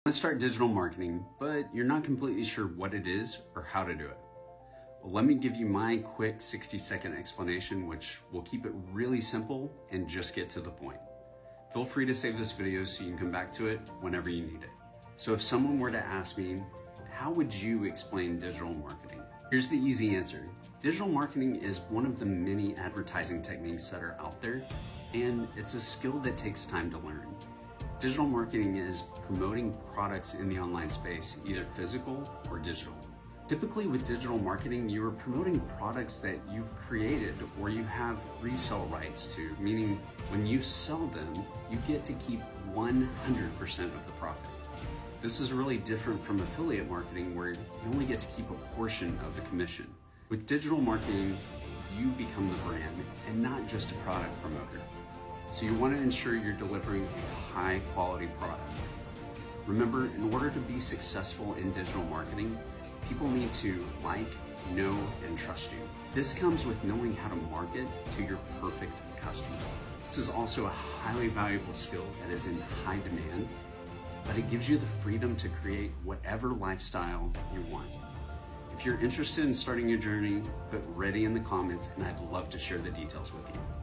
Want to start digital marketing, but you're not completely sure what it is or how to do it. Well, let me give you my quick 60-second explanation, which will keep it really simple and just get to the point. Feel free to save this video so you can come back to it whenever you need it. So if someone were to ask me, how would you explain digital marketing? Here's the easy answer. Digital marketing is one of the many advertising techniques that are out there, and it's a skill that takes time to learn. Digital marketing is promoting products in the online space, either physical or digital. Typically with digital marketing, you are promoting products that you've created or you have resale rights to, meaning when you sell them, you get to keep 100% of the profit. This is really different from affiliate marketing where you only get to keep a portion of the commission. With digital marketing, you become the brand and not just a product promoter. So you want to ensure you're delivering a high quality product. Remember, in order to be successful in digital marketing, people need to like, know, and trust you. This comes with knowing how to market to your perfect customer. This is also a highly valuable skill that is in high demand, but it gives you the freedom to create whatever lifestyle you want. If you're interested in starting your journey, put ready in the comments and I'd love to share the details with you.